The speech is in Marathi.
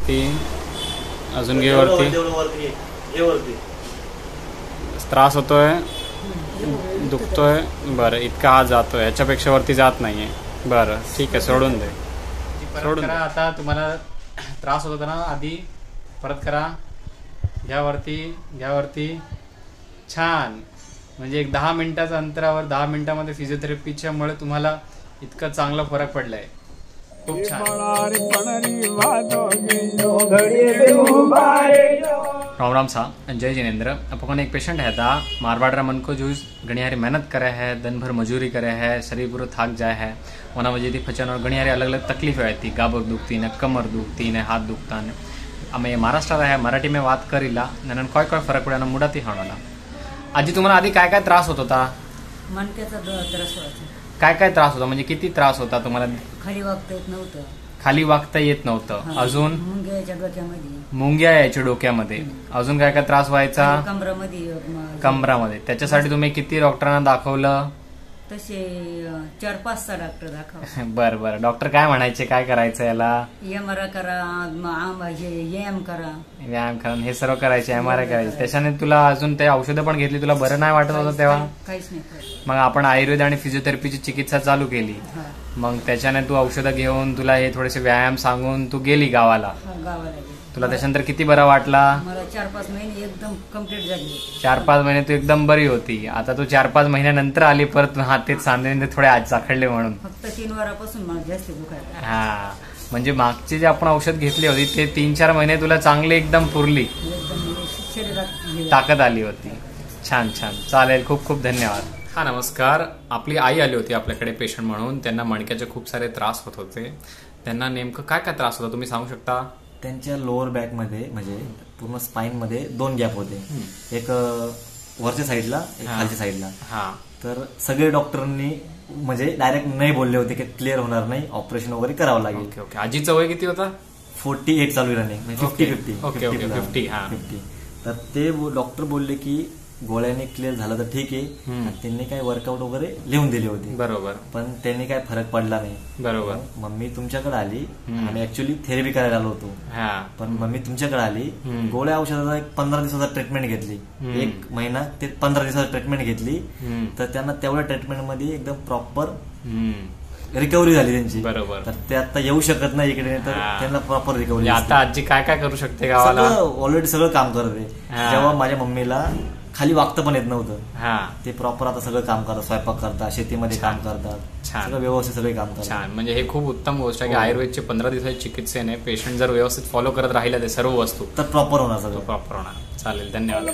वरती, अजून घे वरती. त्रास होतोय, दुखतोय. बरं, इतका हात जातोय, याच्यापेक्षा वरती जात नाहीये. बरं ठीक आहे, सोडून दे. सोडून करा. आता तुम्हाला त्रास होत होता ना आधी, परत करा. घ्या वरती, घ्या वरती. छान. म्हणजे एक 10 मिनिटाच्या अंतरावर 10 मिनिटामध्ये फिजिओथेरपीच्या मुळे तुम्हाला इतका चांगला फरक पडलाय. खूप छान. राम राम सा, जय जिनेन्द्र. अपन एक पेशेंट है था मारवाड़ मन को जो घनी हारी मेहनत करे है, दिन भर मजूरी करे है, शरीर पूरा थाक जाए है. वना वजह थी फचन और घनी हारी अलग अलग तकलीफ रहती. गाबर दुखती ने, कमर दुखती ने, हाथ दुखता ने. અમે મહારાષ્ટ્ર है, मराठी में વાત करीला नन काय काय फरक पडला मुडाती हाणला. आजी तुम्हाला आधी काय काय त्रास होत होता? मणक्याचा त्रास व्हायचा. काय काय त्रास होता, म्हणजे किती त्रास होता तुम्हाला? खाली वागता येत नव्हतं. खाली वागता येत नव्हतं. अजून मुंग्याच्या डोक्यामध्ये, मुंग्या यायच्या डोक्यामध्ये. अजून काय काय त्रास व्हायचा? कमरामध्ये. त्याच्यासाठी तुम्ही किती डॉक्टरांना दाखवलं? तसे 4-5 डॉक्टर दाखव. बरं बरं. डॉक्टर काय म्हणायचे, काय करायचं याला? MRI करा, व्यायाम करा. व्यायाम करा, हे सर्व करायचे, MRI करायचे. त्याच्याने तुला अजून ते औषधं पण घेतली, तुला बरं नाही वाटत होतं तेव्हा? काहीच नाही. मग आपण आयुर्वेद आणि फिजिओथेरपीची चिकित्सा चालू केली. मग त्याच्याने तू औषधं घेऊन, तुला हे थोडेसे व्यायाम सांगून तू गेली गावाला. तुला त्याच्यानंतर किती बरा वाटला? मला 4-5 महिने एकदम कम्प्लीट झाली. 4-5 महिने तू एकदम बरी होती. आता तू 4-5 महिन्यानंतर आली परत. हा, तेच सांधे थोडे आज चाखडले म्हणून. फक्त 3 वारापासून मला जास्त दुखायला. हा, म्हणजे मागचे जे आपण औषध घेतले होते ते 3-4 महिने तुला चांगले एकदम पुरली, ताकद आली होती. छान छान, चालेल. खूप खूप धन्यवाद. हा, नमस्कार. आपली आई आली होती आपल्याकडे पेशंट म्हणून. त्यांना मणक्याचे खूप सारे त्रास होत होते. त्यांना नेमकं काय काय त्रास होता तुम्ही सांगू शकता? त्यांच्या लोअर बॅक मध्ये, म्हणजे पूर्ण स्पाइन मध्ये 2 गॅप होते. एक वरच्या साईडला, एक खालच्या साईडला. तर सगळे डॉक्टरांनी म्हणजे डायरेक्ट नाही बोलले होते की क्लिअर होणार नाही, ऑपरेशन वगैरे करावं लागेल. Okay okay. आजीचं वय किती होता? 48 चालू रनिंग, म्हणजे 50-50. Okay okay. 50. तर ते डॉक्टर बोलले की गोळ्याने क्लिअर झालं तर ठीक आहे. त्यांनी काय वर्कआउट वगैरे लिहून दिले होते. बरोबर. पण त्यांनी काय फरक पडला नाही. बरोबर. मम्मी तुमच्याकडे आली. आम्ही ऍक्च्युअली थेरपी करायला आलो होतो. पण मम्मी तुमच्याकडे आली. गोळ्या औषधाचा 15 दिवसाचा ट्रीटमेंट घेतली. 1 महिना ते 15 दिवसाची ट्रीटमेंट घेतली. तर त्यांना तेवढ्या ट्रीटमेंटमध्ये एकदम प्रॉपर रिकव्हरी झाली त्यांची. बरोबर. तर ते आता येऊ शकत नाही इकडे, तर त्यांना प्रॉपर रिकव्हरी. आता आजी काय काय करू शकते गावाला? ऑलरेडी सगळं काम करते. जेव्हा माझ्या मम्मीला खाली वागता पण येत नव्हतं, ते प्रॉपर आता सगळं काम करतात. स्वयंपाक करतात, शेतीमध्ये काम करतात, सगळं व्यवस्थित सगळे काम करतात. छान. म्हणजे हे खूप उत्तम गोष्ट आहे की आयुर्वेदचे 15 दिवसाच्या चिकित्सेने पेशंट जर व्यवस्थित फॉलो करत राहिला ते सर्व वस्तू, तर प्रॉपर होणार, सगळं प्रॉपर होणार. चालेल, धन्यवाद.